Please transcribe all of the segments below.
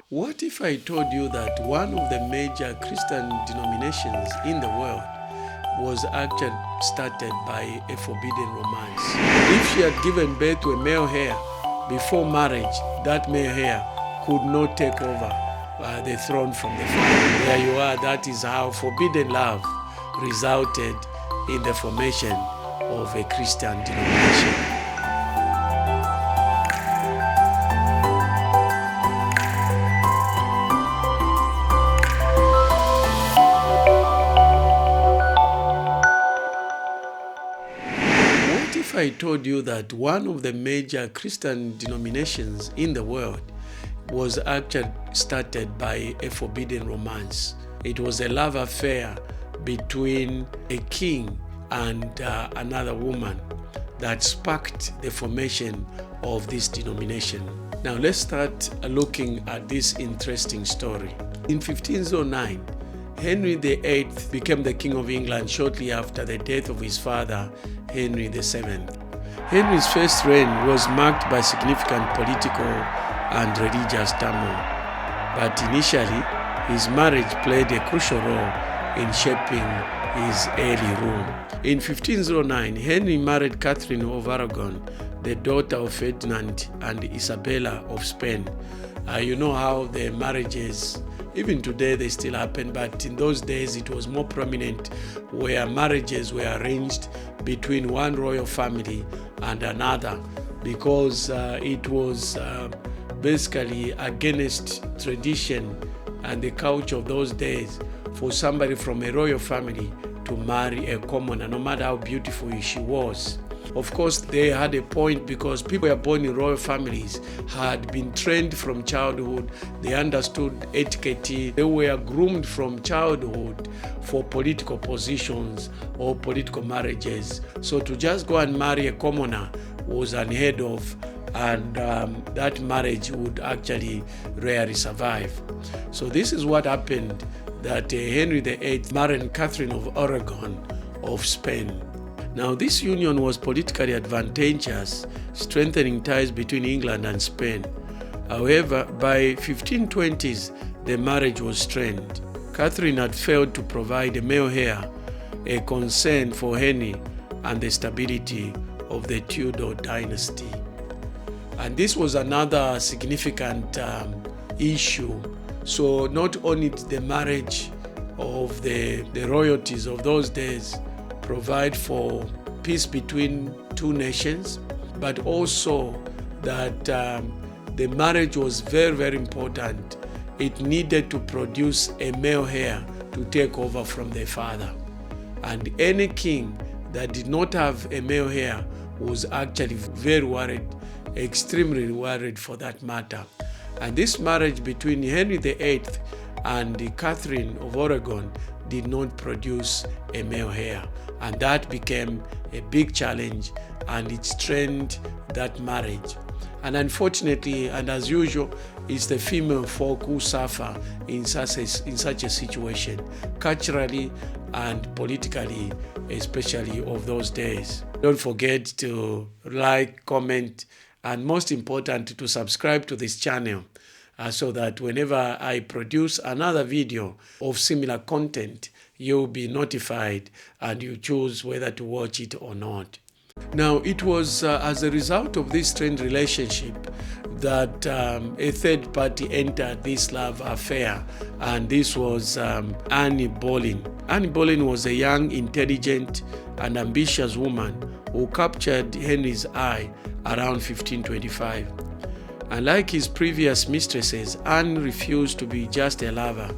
What if I told you that one of the major Christian denominations in the world was actually started by a forbidden romance? If she had given birth to a male heir before marriage, that male heir could not take over the throne from the father. There you are. That is how forbidden love resulted in the formation of a Christian denomination. What if I told you that one of the major Christian denominations in the world was actually started by a forbidden romance? It was a love affair between a king and another woman that sparked the formation of this denomination. Now let's start looking at this interesting story. In 1509, Henry VIII became the King of England shortly after the death of his father, Henry VII. Henry's first reign was marked by significant political and religious turmoil, but initially his marriage played a crucial role in shaping his early rule. In 1509, Henry married Catherine of Aragon, the daughter of Ferdinand and Isabella of Spain. You know how the marriages, even today they still happen, but in those days it was more prominent, where marriages were arranged between one royal family and another, because it was basically against tradition and the culture of those days for somebody from a royal family to marry a commoner, no matter how beautiful she was. Of course, they had a point because people who were born in royal families had been trained from childhood. They understood etiquette. They were groomed from childhood for political positions or political marriages. So to just go and marry a commoner was unheard of, and that marriage would actually rarely survive. So this is what happened, that Henry VIII married Catherine of Aragon of Spain. Now this union was politically advantageous, strengthening ties between England and Spain. However, by 1520s, the marriage was strained. Catherine had failed to provide a male heir, a concern for Henry and the stability of the Tudor dynasty. And this was another significant issue. So not only did the marriage of the royalties of those days provide for peace between two nations, but also that the marriage was very, very important. It needed to produce a male heir to take over from the father. And any king that did not have a male heir was actually very worried, extremely worried for that matter. And this marriage between Henry VIII and Catherine of Aragon did not produce a male heir. And that became a big challenge, and it strained that marriage. And unfortunately, and as usual, it's the female folk who suffer in such a situation, culturally and politically, especially of those days. Don't forget to like, comment, and most important, to subscribe to this channel so that whenever I produce another video of similar content, you'll be notified and you choose whether to watch it or not. Now, it was as a result of this strained relationship that a third party entered this love affair, and this was Anne Boleyn. Anne Boleyn was a young, intelligent, and ambitious woman who captured Henry's eye around 1525. Unlike his previous mistresses, Anne refused to be just a lover.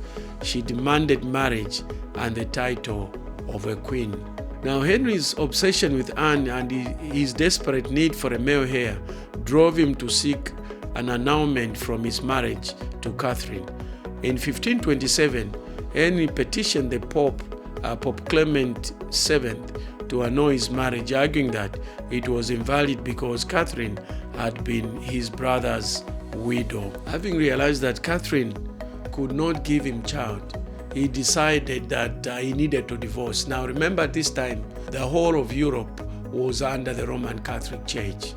She demanded marriage and the title of a queen. Now, Henry's obsession with Anne and his desperate need for a male heir drove him to seek an annulment from his marriage to Catherine. In 1527, Henry petitioned the Pope, Pope Clement VII, to annul his marriage, arguing that it was invalid because Catherine had been his brother's widow. Having realized that Catherine could not give him child, he decided that he needed to divorce. Now remember, this time the whole of Europe was under the Roman Catholic Church,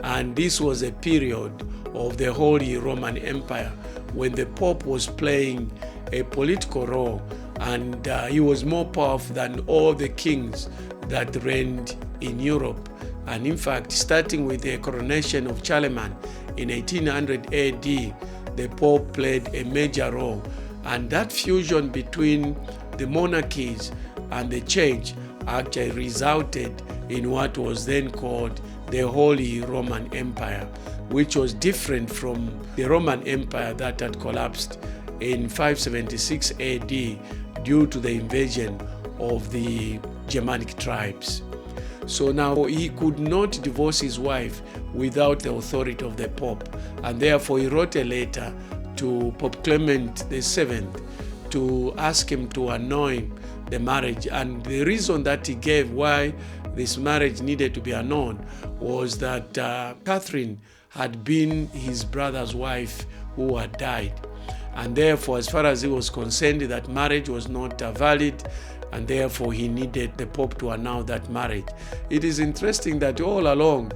and this was a period of the Holy Roman Empire when the Pope was playing a political role, and he was more powerful than all the kings that reigned in Europe. And in fact, starting with the coronation of Charlemagne in 1800 AD, the Pope played a major role. And that fusion between the monarchies and the church actually resulted in what was then called the Holy Roman Empire, which was different from the Roman Empire that had collapsed in 576 AD due to the invasion of the Germanic tribes. So now he could not divorce his wife without the authority of the Pope, and therefore he wrote a letter to Pope Clement VII to ask him to annul the marriage. And the reason that he gave why this marriage needed to be annulled was that Catherine had been his brother's wife who had died. And therefore, as far as he was concerned, that marriage was not valid, and therefore he needed the Pope to annul that marriage. It is interesting that all along,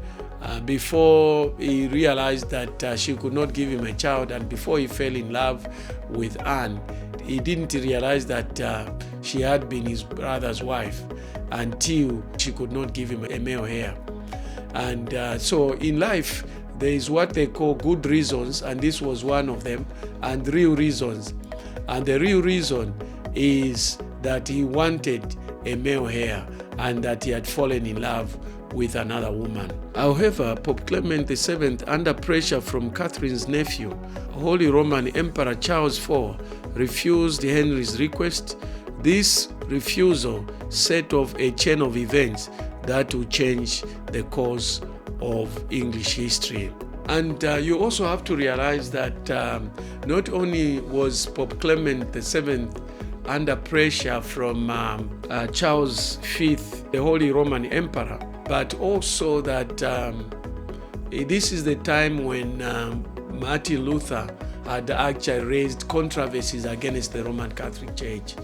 before he realized that she could not give him a child, and before he fell in love with Anne, he didn't realize that she had been his brother's wife until she could not give him a male heir. And so in life, there is what they call good reasons, and this was one of them, and real reasons. And the real reason is that he wanted a male heir and that he had fallen in love with another woman. However, Pope Clement VII, under pressure from Catherine's nephew, Holy Roman Emperor Charles IV, refused Henry's request. This refusal set off a chain of events that would change the course of English history. And you also have to realize that not only was Pope Clement VII under pressure from Charles V, the Holy Roman Emperor, but also that this is the time when Martin Luther had actually raised controversies against the Roman Catholic Church.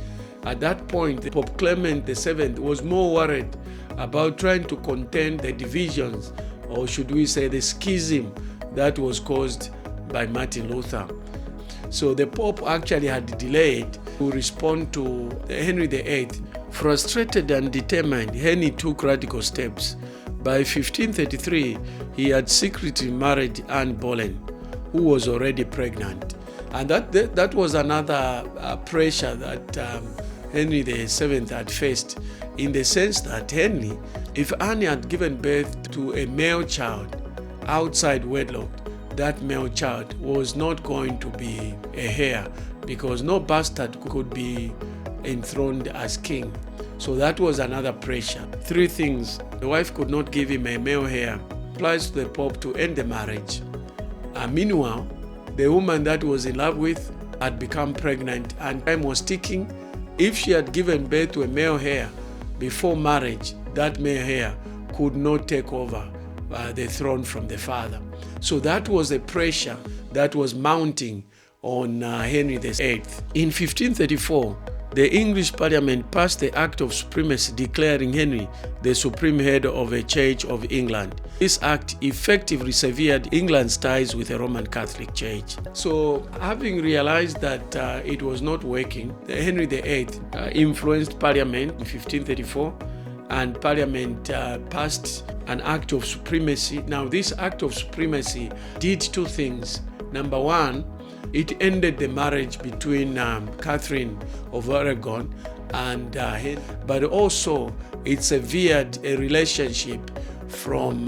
At that point, Pope Clement VII was more worried about trying to contain the divisions, or should we say the schism that was caused by Martin Luther. So the Pope actually had delayed to respond to Henry VIII. Frustrated and determined, Henry took radical steps. By 1533, he had secretly married Anne Boleyn, who was already pregnant. And that was another pressure that Henry VII had faced, in the sense that Henry, if Anne had given birth to a male child outside wedlock, that male child was not going to be a heir, because no bastard could be enthroned as king. So that was another pressure. Three things: the wife could not give him a male heir, applies to the Pope to end the marriage. Meanwhile, the woman that was in love with had become pregnant and time was ticking. If she had given birth to a male heir before marriage, that male heir could not take over the throne from the father. So that was a pressure that was mounting on Henry VIII. In 1534, the English Parliament passed the Act of Supremacy, declaring Henry the supreme head of the Church of England. This act effectively severed England's ties with the Roman Catholic Church. So, having realized that it was not working, Henry VIII influenced Parliament in 1534, and Parliament passed an Act of Supremacy. Now, this Act of Supremacy did two things. Number one, it ended the marriage between Catherine of Aragon and Henry, but also it severed a relationship from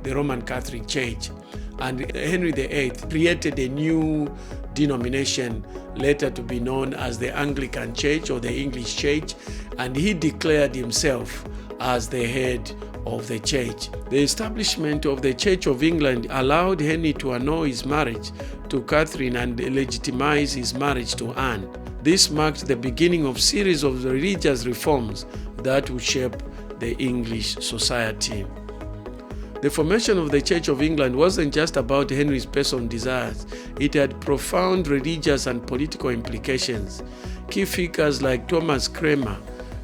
the Roman Catholic Church. And Henry VIII created a new denomination, later to be known as the Anglican Church or the English Church, and he declared himself as the head of the church. The establishment of the Church of England allowed Henry to annul his marriage to Catherine and legitimize his marriage to Anne. This marked the beginning of a series of religious reforms that would shape the English society. The formation of the Church of England wasn't just about Henry's personal desires. It had profound religious and political implications. Key figures like Thomas Cranmer,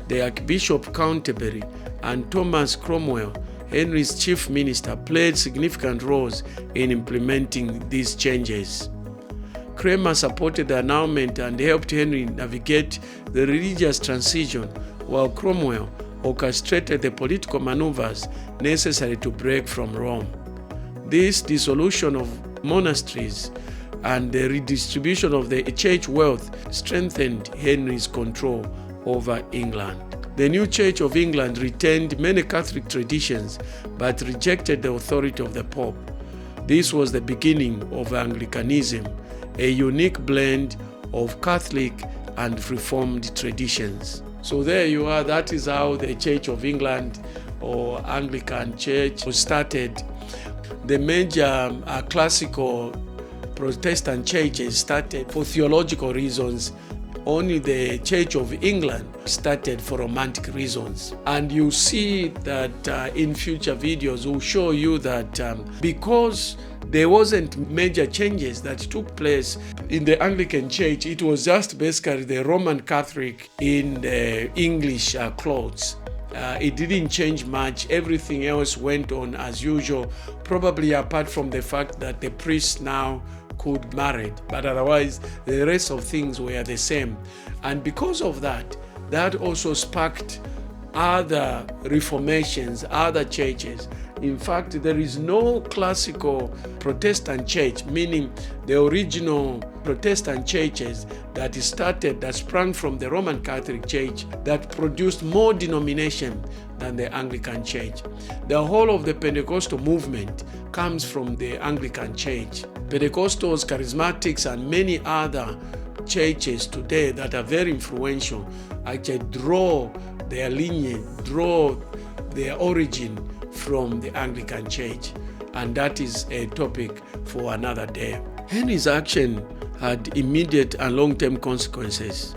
the Archbishop of Canterbury, and Thomas Cromwell, Henry's chief minister, played significant roles in implementing these changes. Cranmer supported the annulment and helped Henry navigate the religious transition, while Cromwell orchestrated the political maneuvers necessary to break from Rome. This dissolution of monasteries and the redistribution of the church wealth strengthened Henry's control over England. The new Church of England retained many Catholic traditions but rejected the authority of the Pope. This was the beginning of Anglicanism, a unique blend of Catholic and Reformed traditions. So there you are. That is how the Church of England or Anglican Church was started. The major classical Protestant churches started for theological reasons. Only the Church of England started for romantic reasons. And you see that in future videos we'll show you that because there wasn't major changes that took place in the Anglican Church, it was just basically the Roman Catholic in the English clothes. It didn't change much. Everything else went on as usual, probably apart from the fact that the priests now could marry, but otherwise the rest of things were the same. And because of that, that also sparked other reformations, other churches. In fact, there is no classical Protestant church, meaning the original Protestant churches that sprang from the Roman Catholic Church, that produced more denomination than the Anglican Church. The whole of the Pentecostal movement comes from the Anglican Church. Pentecostals, Charismatics, and many other churches today that are very influential actually draw their lineage, draw their origin from the Anglican Church, and that is a topic for another day. Henry's action had immediate and long-term consequences.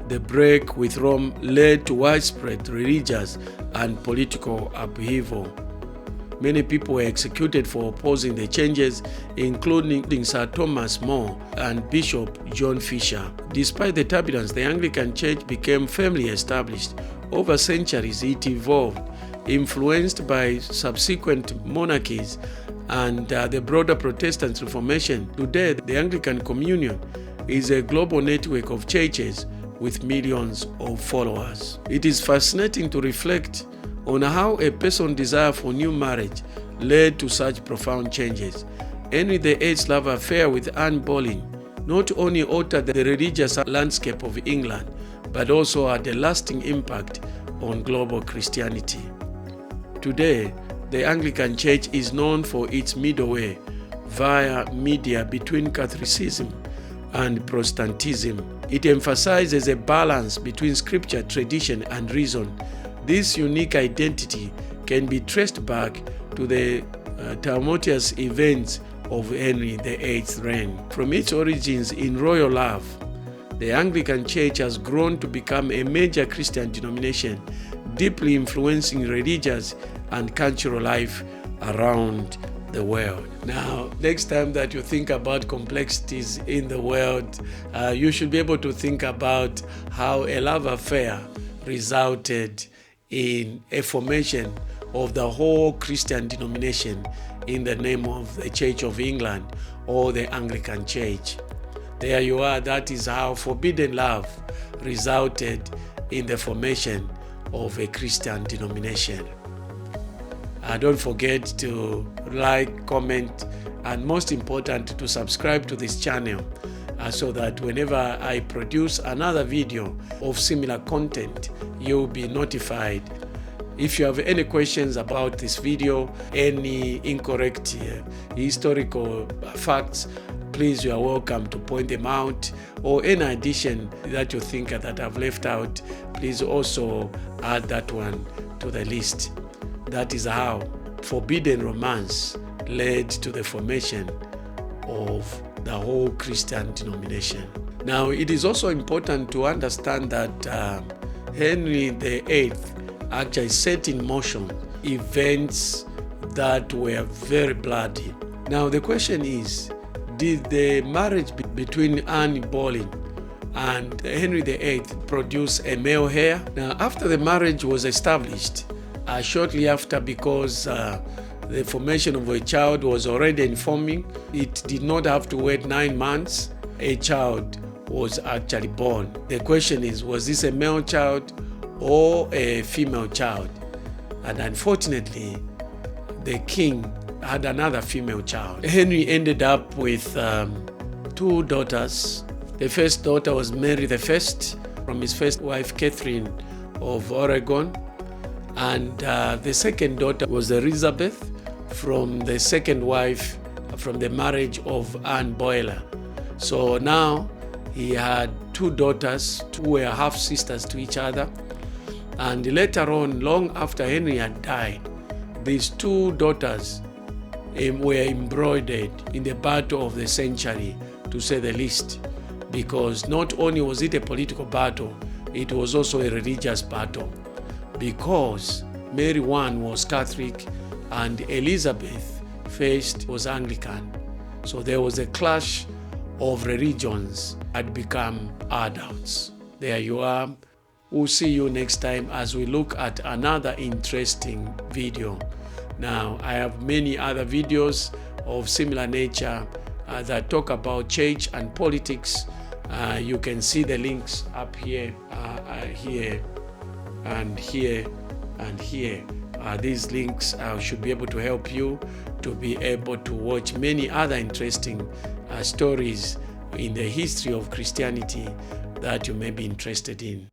The break with Rome led to widespread religious and political upheaval. Many people were executed for opposing the changes, including Sir Thomas More and Bishop John Fisher. Despite the turbulence, the Anglican Church became firmly established. Over centuries, it evolved, influenced by subsequent monarchies and the broader Protestant Reformation. Today, the Anglican Communion is a global network of churches with millions of followers. It is fascinating to reflect on how a person's desire for new marriage led to such profound changes. Henry VIII's love affair with Anne Boleyn not only altered the religious landscape of England, but also had a lasting impact on global Christianity. Today, the Anglican Church is known for its middleway via media between Catholicism and Protestantism. It emphasizes a balance between scripture, tradition, and reason. This unique identity can be traced back to the tumultuous events of Henry VIII's reign. From its origins in royal love, the Anglican Church has grown to become a major Christian denomination, deeply influencing religious and cultural life around the world. Now, next time that you think about complexities in the world, you should be able to think about how a love affair resulted in a formation of the whole Christian denomination in the name of the Church of England or the Anglican Church. There you are. That is how forbidden love resulted in the formation of a Christian denomination. Don't forget to like, comment, and most important, to subscribe to this channel so that whenever I produce another video of similar content, you'll be notified. If you have any questions about this video, any incorrect historical facts, please, you are welcome to point them out, or any addition that you think that I've left out, please also add that one to the list. That is how forbidden romance led to the formation of the whole Christian denomination. Now, it is also important to understand that Henry VIII actually set in motion events that were very bloody. Now, the question is, did the marriage between Anne Boleyn and Henry VIII produce a male heir? Now, after the marriage was established, shortly after, because the formation of a child was already informing, it did not have to wait 9 months. a child was actually born. The question is, was this a male child or a female child? And unfortunately, the king had another female child. Henry ended up with 2 daughters. The first daughter was Mary I from his first wife, Catherine of Aragon. And the second daughter was Elizabeth from the second wife from the marriage of Anne Boleyn. So now he had 2 daughters who were half-sisters to each other. And later on, long after Henry had died, these 2 daughters were embroidered in the battle of the century, to say the least, because not only was it a political battle, it was also a religious battle, because Mary I was Catholic and Elizabeth I was Anglican. So there was a clash of religions had become adults. There you are. We'll see you next time as we look at another interesting video. Now, I have many other videos of similar nature that talk about church and politics. You can see the links up here, here, and here, and here. These links should be able to help you to be able to watch many other interesting stories in the history of Christianity that you may be interested in.